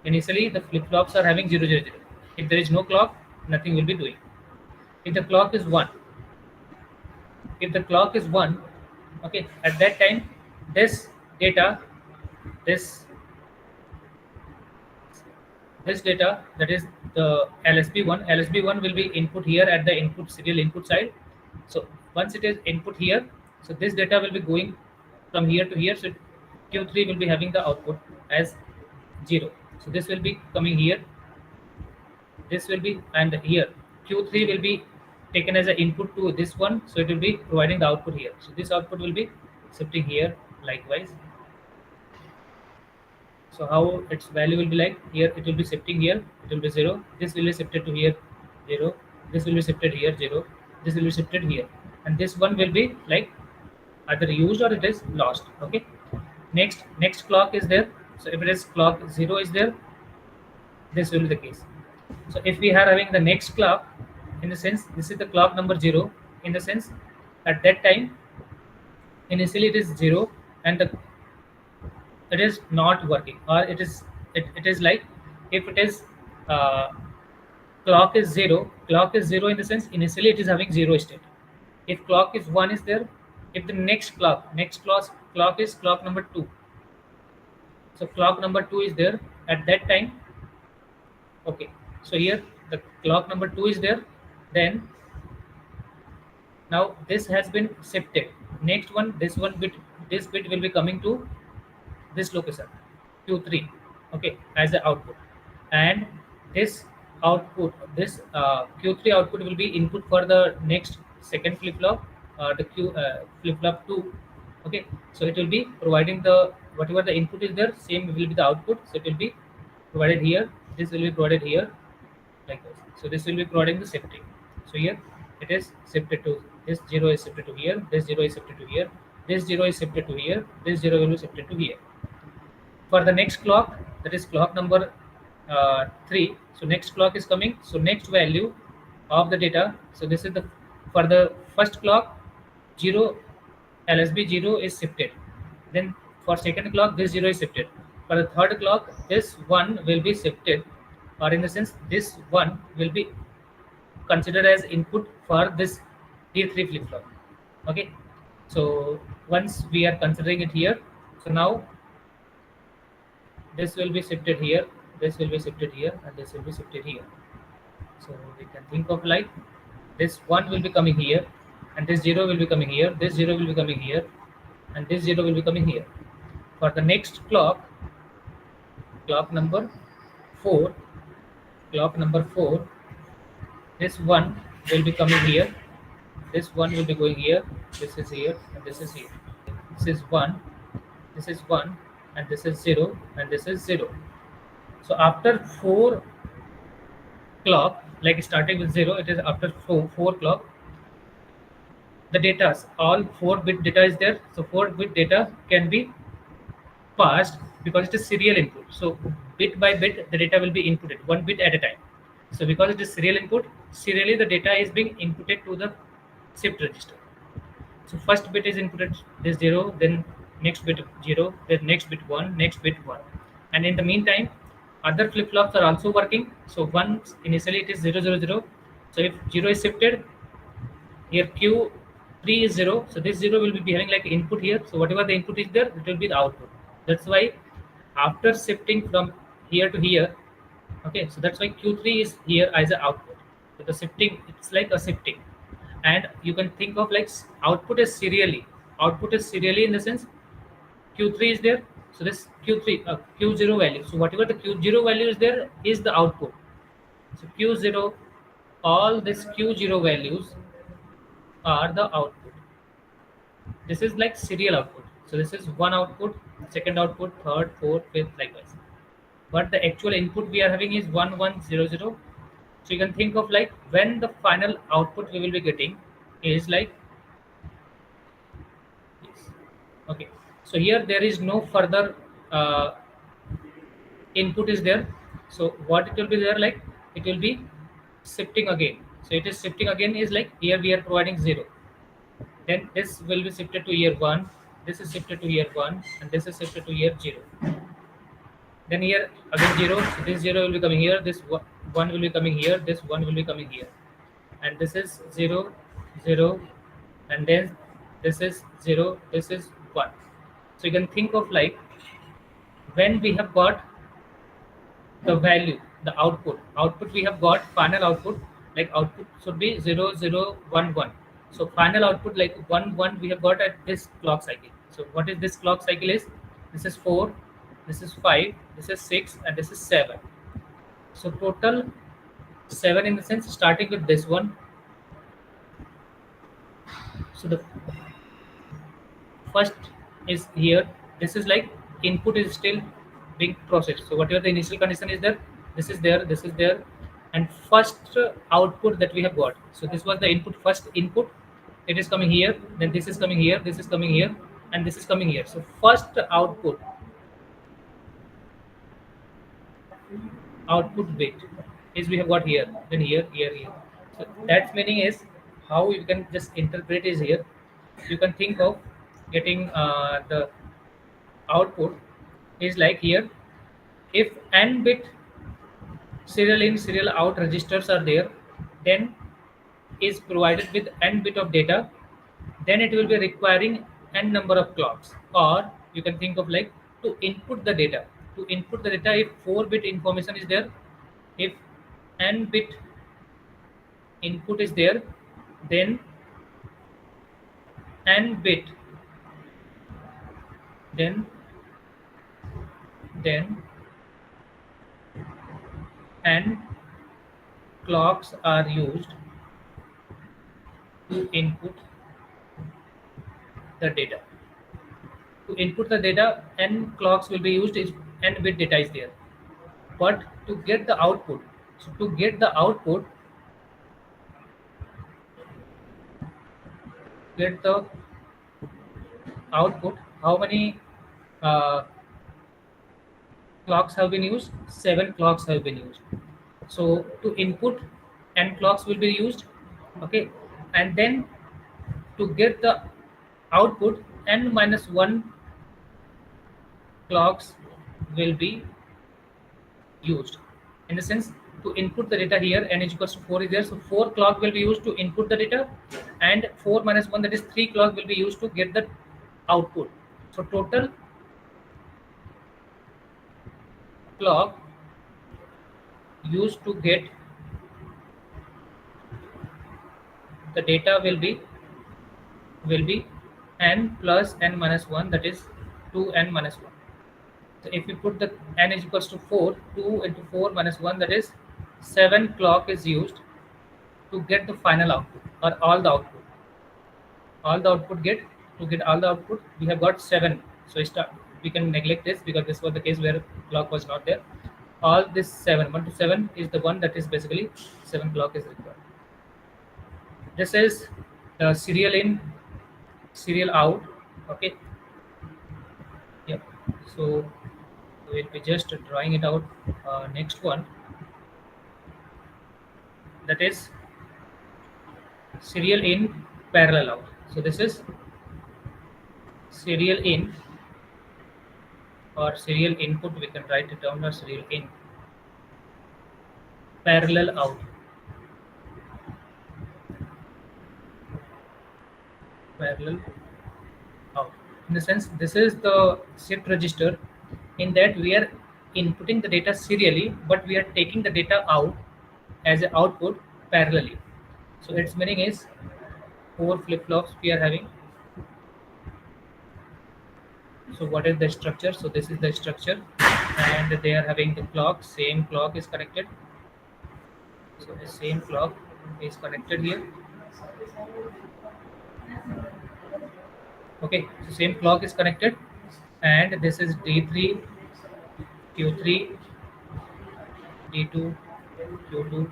Initially the flip flops are having 000. If there is no clock, nothing will be doing. If the clock is 1, okay, at that time this data, this this data, that is the LSB1. LSB1 will be input here at the input serial input side. So once it is input here, so this data will be going from here to here. So Q3 will be having the output as 0. So this will be coming here. This will be, and here Q3 will be taken as an input to this one. So it will be providing the output here. So this output will be shifting here likewise. So how its value will be like here, it will be shifting here, it will be 0. This will be shifted to here 0. This will be shifted here 0. This will be shifted here, and this one will be like either used or it is lost. Okay. Next clock is there. So if it is clock 0 is there, this will be the case. So if we are having the next clock, in the sense this is the clock number 0, in the sense at that time initially it is 0 and it is not working, or it is like if it is uh, clock is 0 in the sense initially it is having 0 state. If clock is 1 is there, if the next clock is clock number 2, so clock number 2 is there at that time. Okay, so here the clock number 2 is there, then now this has been shifted. Next one, this bit will be coming to this location Q3, okay, as the output, and this Q3 output will be input for the next second flip flop, the flip flop 2. Okay, so it will be providing the whatever the input is there, same will be the output. So it will be provided here, this will be provided here like this. So this will be providing the shifting. So here it is shifted to this 0 is shifted to here, this 0 is shifted to here, this 0 is shifted to here, this 0 will be shifted to here. For the next clock, that is clock number 3. So next clock is coming. So next value of the data. So this is the for the first clock 0, LSB 0 is shifted. Then for second clock this 0 is shifted. For the third clock this 1 will be shifted, or in the sense this 1 will be considered as input for this D3 flip flop. Okay, so once we are considering it here, so now this will be shifted here, this will be shifted here, and this will be shifted here. So we can think of like this 1 will be coming here, and this 0 will be coming here, this 0 will be coming here, and this 0 will be coming here. For the next clock, clock number 4, this 1 will be coming here, this 1 will be going here, this is here, and this is here. This is 1, this is 1, and this is 0, and this is 0. So after 4 clock, like starting with 0, it is after 4 clock, the data, all 4-bit data is there. So 4-bit data can be passed because it is serial input. So bit by bit the data will be inputted 1 bit at a time. So because it is serial input, serially the data is being inputted to the shift register. So first bit is inputted this 0, then next bit 0, then next bit 1, next bit 1, and in the meantime other flip flops are also working. So once initially it is 0 0 0. So if 0 is shifted here, Q3 is 0, so this 0 will be having like input here. So whatever the input is there, it will be the output. That's why after shifting from here to here, okay, so that's why Q3 is here as an output. So the shifting, it's like a shifting, and you can think of like output is serially in the sense Q3 is there, so this Q0 value, so whatever the Q0 value is there is the output. So Q0, all this Q0 values are the output. This is like serial output. So this is one output, second output, third, fourth, fifth, likewise. But the actual input we are having is 1100. So you can think of like when the final output we will be getting is like this. Okay, so here there is no further input is there. So what it will be there, like it will be shifting again. So it is shifting again is like here we are providing 0. Then this will be shifted to year 1. This is shifted to year 1, and this is shifted to year 0. Then here again 0. So this 0 will be coming here. This 1 will be coming here. This 1 will be coming here, and this is 0 0, and then this is 0. This is 1. So you can think of like when we have got the value, the output we have got final output, like output should be 0011. So final output like 1 1 we have got at this clock cycle. So what is this clock cycle is, this is 4, this is 5, this is 6, and this is 7. So total 7 in the sense starting with this one. So the first is here, this is like input is still being processed. So whatever the initial condition is there, this is there, this is there, and first output that we have got, so this was the input, first input, it is coming here, then this is coming here, this is coming here, and this is coming here. So first output bit is we have got here, then here, here. So that meaning is how you can just interpret is here. You can think of getting the output is like here, if n bit serial in serial out registers are there, then is provided with n bit of data, then it will be requiring n number of clocks. Or you can think of like to input the data, if 4-bit information is there, if n bit input is there, then n bit, then n clocks are used to input the data. To input the data, n clocks will be used if n bit data is there. But to get the output, so to get the output, how many uh, clocks have been used? 7 clocks have been used. So to input, n clocks will be used, okay, and then to get the output, n minus 1 clocks will be used. In the sense, to input the data here, n is equals to 4 is there, so 4 clock will be used to input the data, and 4 minus 1, that is 3 clock, will be used to get the output. So total clock used to get the data will be n plus n minus 1, that is 2n minus 1. So if we put the n is equals to 4, 2 into 4 minus 1, that is 7 clock is used to get the final output, or all the output. To get all the output, we have got 7. So we can neglect this because this was the case where clock was not there. All this 7, 1 to 7 is the one that is basically 7 clock is required. This is the serial in, serial out. Okay. Yeah. So we'll be just drawing it out. Next one, that is serial in, parallel out. So this is serial in or serial input. We can write it down as serial in, parallel out. Parallel out. In the sense, this is the shift register. In that we are inputting the data serially, but we are taking the data out as an output parallelly. So its meaning is 4 flip-flops we are having. So what is the structure? So this is the structure, and they are having the clock. Same clock is connected. So the same clock is connected here. Okay, so same clock is connected, and this is D3, Q3, D2, Q2,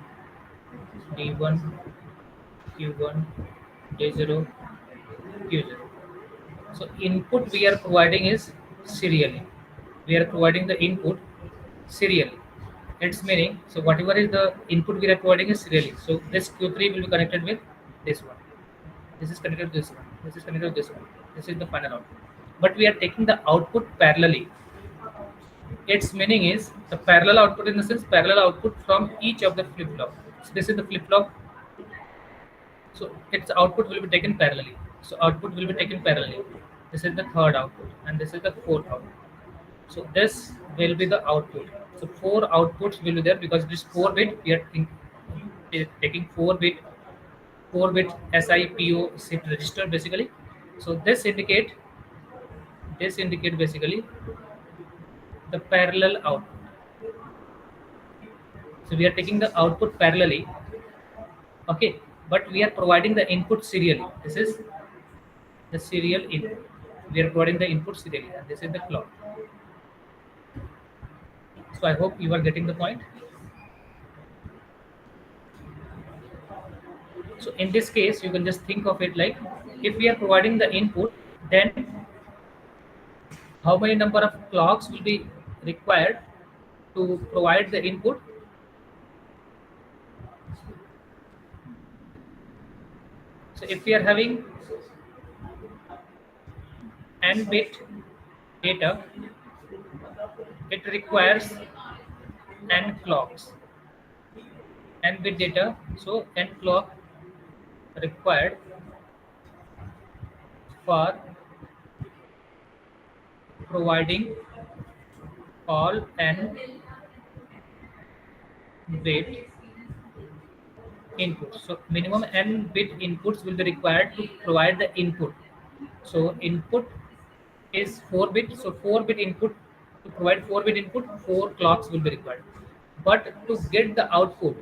D1, Q1, D0, Q0. So input we are providing is serially. We are providing the input serially. Its meaning, so whatever is the input we are providing is serially. So this Q3 will be connected with this one. This is connected to this one. This is connected to this one. This is the final output. But we are taking the output parallelly. Its meaning is the parallel output, in the sense parallel output from each of the flip flop. So this is the flip flop. So its output will be taken parallelly. So output will be taken parallelly. This is the third output, and this is the fourth output. So this will be the output. So four outputs will be there because this 4-bit we are taking 4-bit SIPO shift register basically. So this indicate basically the parallel output. So we are taking the output parallelly, okay, but we are providing the input serially. This is the serial input. We are providing the input serially, and this is the clock. So I hope you are getting the point. So in this case, you can just think of it like if we are providing the input, then how many number of clocks will be required to provide the input? So if we are having n bit data, it requires n clocks. N bit data, so n clock required for providing all n bit inputs. So minimum n bit inputs will be required to provide the input. So input is 4-bit. So 4-bit input, to provide 4-bit input, 4 clocks will be required. But to get the output,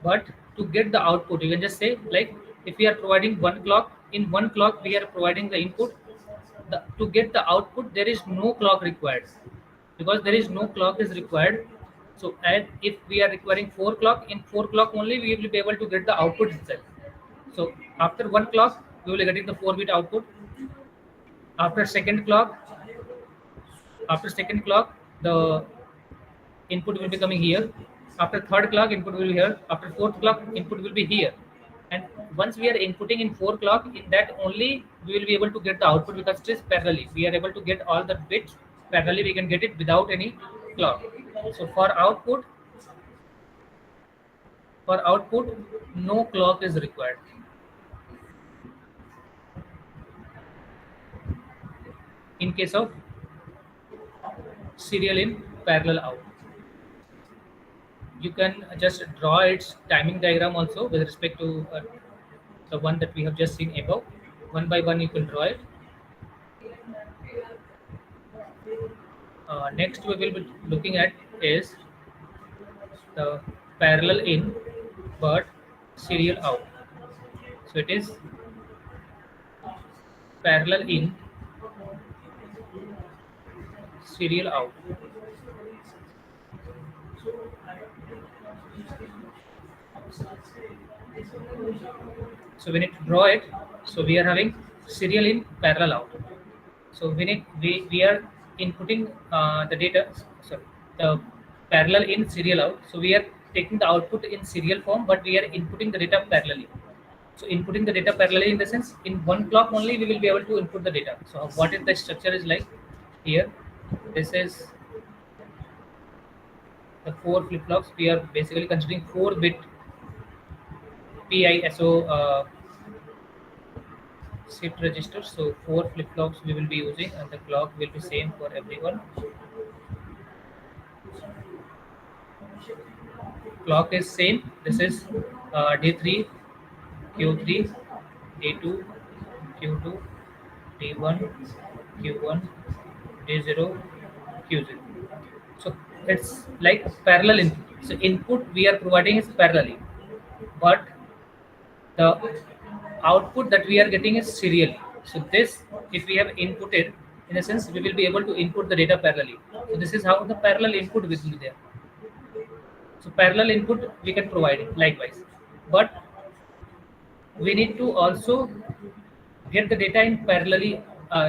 but to get the output, you can just say like if we are providing one clock, in one clock we are providing the input. To get the output, there is no clock required because there is no clock is required. So and if we are requiring 4 clock, in 4 clock only we will be able to get the output itself. So after one clock, we will be getting the 4-bit output. After second clock, the input will be coming here. After third clock, input will be here. After fourth clock, input will be here. And once we are inputting in 4 clock, in that only we will be able to get the output because it is parallelly. We are able to get all the bits parallelly. We can get it without any clock. So for output, no clock is required. In case of serial in, parallel out, you can just draw its timing diagram also with respect to the one that we have just seen above. One by one, you can draw it. Next, we will be looking at is the parallel in but serial out. So it is parallel in, serial out. So we need to draw it. So we are having serial in, parallel out. So we are inputting the data, sorry, the parallel in, serial out. So we are taking the output in serial form, but we are inputting the data parallelly. So inputting the data parallelly in the sense in one clock only we will be able to input the data. So what is the structure is like here. This is the 4 flip flops. We are basically considering 4-bit PISO shift register. So 4 flip flops we will be using, and the clock will be same for everyone. Clock is same. This is D3, Q3, D2, Q2, D1, Q1, D0, Q0. So it's like parallel input. So input we are providing is parallelly, but the output that we are getting is serially. So this, if we have inputted, in a sense, we will be able to input the data parallelly. So this is how the parallel input will be there. So parallel input we can provide it likewise, but we need to also get the data in parallelly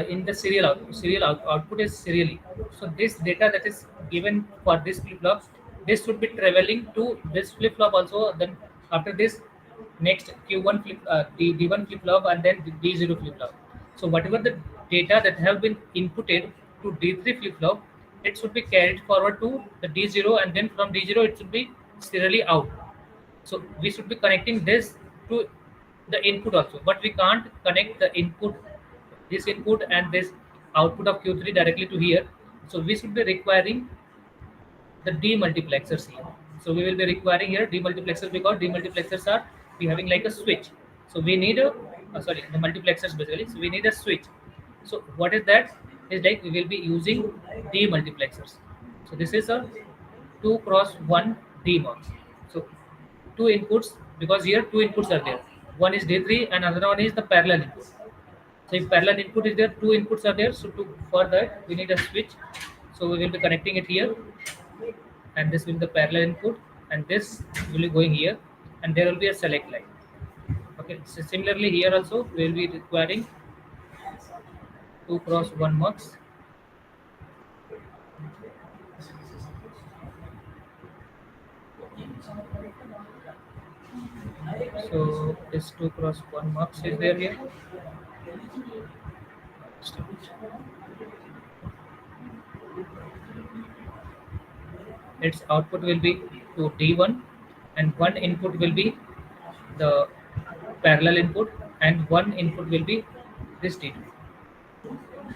in the serial output. Output is serially. So this data that is given for this flip flop, this should be traveling to this flip flop also. Then after this, next Q1 flip, D1 flip flop, and then D0 flip flop. So whatever the data that have been inputted to D3 flip flop, it should be carried forward to the D0, and then from D0 it should be serially out. So we should be connecting this to the input also, but we can't connect the input this input and this output of Q3 directly to here. So we should be requiring the demultiplexers here. So we will be requiring here demultiplexers because demultiplexers are we having like a switch. So we need a sorry the multiplexers basically. So we need a switch. So what is that? Is like we will be using demultiplexers. So this is a 2 cross 1 demux. So two inputs because here two inputs are there. One is D3 and another one is the parallel input. So if parallel input is there, two inputs are there. So to for that we need a switch. So we will be connecting it here, and this will be the parallel input, and this will be going here, and there will be a select line. Okay. So similarly here also we will be requiring 2 cross 1 mux. So this 2 cross 1 mux is there here. Its output will be to D1, and one input will be the parallel input, and one input will be this D2.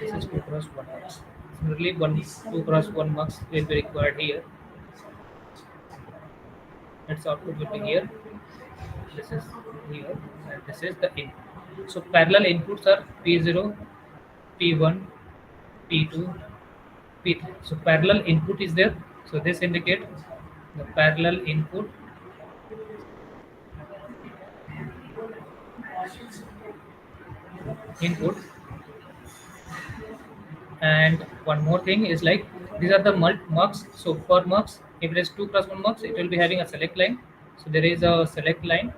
This is 2 cross 1 mux. Similarly, 2 cross 1 mux will be required here. Its output will be here. This is here, and this is the input. So parallel inputs are P0, P1, P2, P3. So parallel input is there. So this indicate the parallel input. And one more thing is like these are the mux. So for mux, if it is 2 cross 1 mux, it will be having a select line. So there is a select line,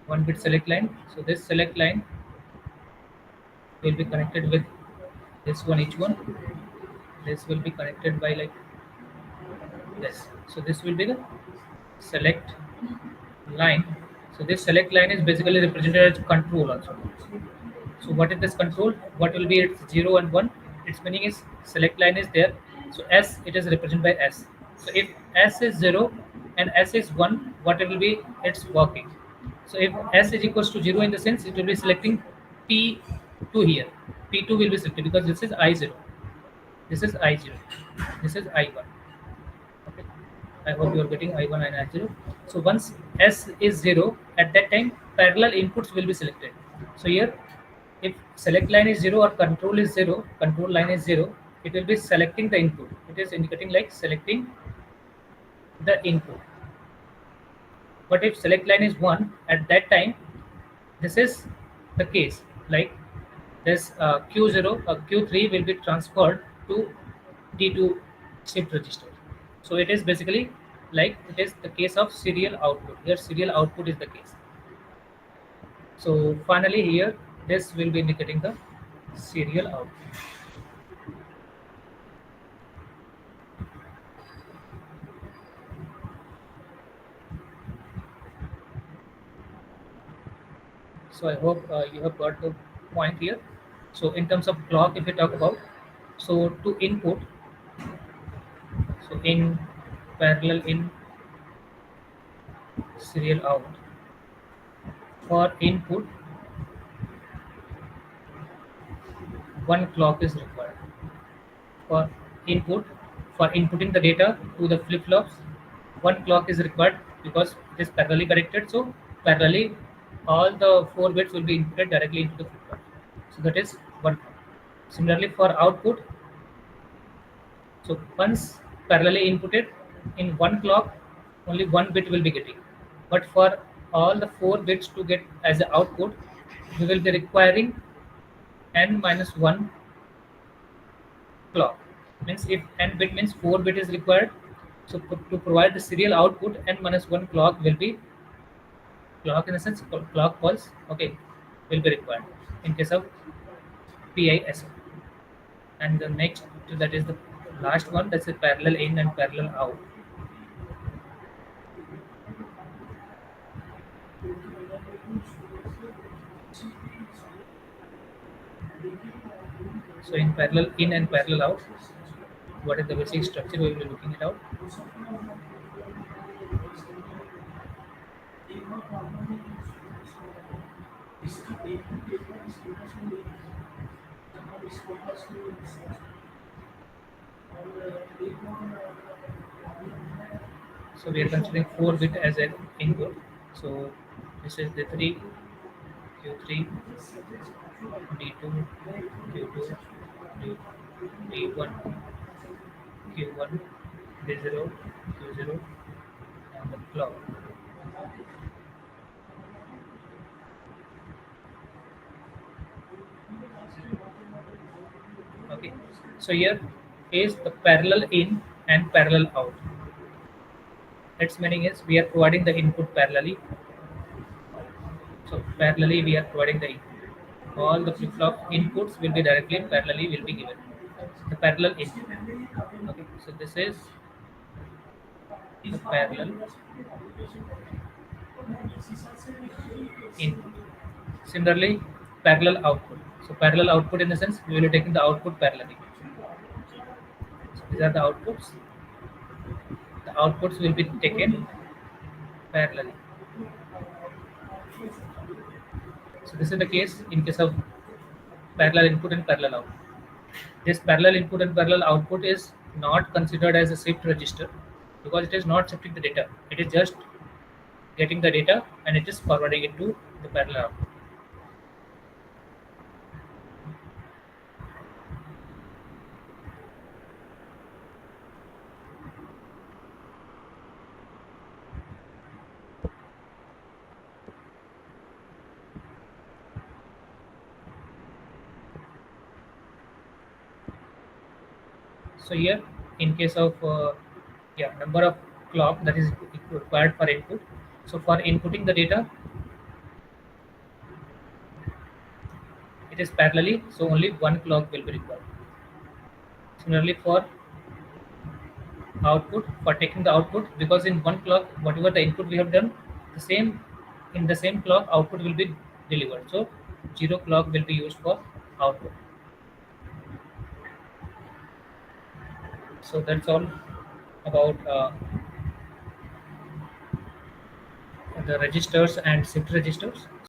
one bit select line. So this select line will be connected with this one each one. This will be connected by like this. So this will be the select line. So this select line is basically represented as control also. So what is this control? What will be its 0 and 1? Its meaning is select line is there. So S it is represented by S. So if S is 0 and S is 1, what it will be? It's working. So if S is equals to 0 in the sense it will be selecting P2 here. P2 will be selected because this is I0. This is I0. This is I1. Okay. I hope you are getting I1 and I0. So once S is 0, at that time parallel inputs will be selected. So here if select line is 0 or control is 0, control line is 0, it will be selecting the input. It is indicating like selecting the input. But if select line is 1, at that time this is the case like this Q0 or Q3 will be transferred to D2 shift register. So it is basically like it is the case of serial output. Here serial output is the case. So finally here this will be indicating the serial output. So I hope you have got the point here. So in terms of clock, if we talk about, so to input, so in parallel in serial out, for input, one clock is required. For input, for inputting the data to the flip flops, one clock is required because it is parallelly connected. So parallelly, all the 4 bits will be inputted directly into the flip flop. So that is one clock. Similarly, for output, so once parallelly inputted in one clock, only one bit will be getting. But for all the 4 bits to get as the output, we will be requiring n minus 1 clock. Means if n bit means 4 bit is required, so to provide the serial output, n minus 1 clock will be clock in a sense clock pulse. Okay, will be required in case of PISO. And the next that is the last one, that's a parallel in and parallel out. So in parallel in and parallel out, what is the basic structure we will be looking it out. So we are considering 4 bit as an input. So this is the 3, Q3, D2, Q2, D, D1, Q1, D0, Q0, and the clock. Okay. So here is the parallel in and parallel out. Its meaning is we are providing the input parallelly. So parallelly we are providing the input. All the flip flop inputs will be directly parallelly will be given. The parallel input. Okay. So this is the parallel input. Similarly, parallel output. So parallel output in the sense we will be taking the output parallelly. So these are the outputs. The outputs will be taken parallelly. So this is the case in case of parallel input and parallel output. This parallel input and parallel output is not considered as a shift register because it is not shifting the data. It is just getting the data and it is forwarding it to the parallel output. So here, in case of number of clock that is required for input. So for inputting the data, it is parallelly. So only one clock will be required. Similarly for output, for taking the output, because in one clock, whatever the input we have done, the same in the same clock output will be delivered. So zero clock will be used for output. So that's all about the registers and shift registers.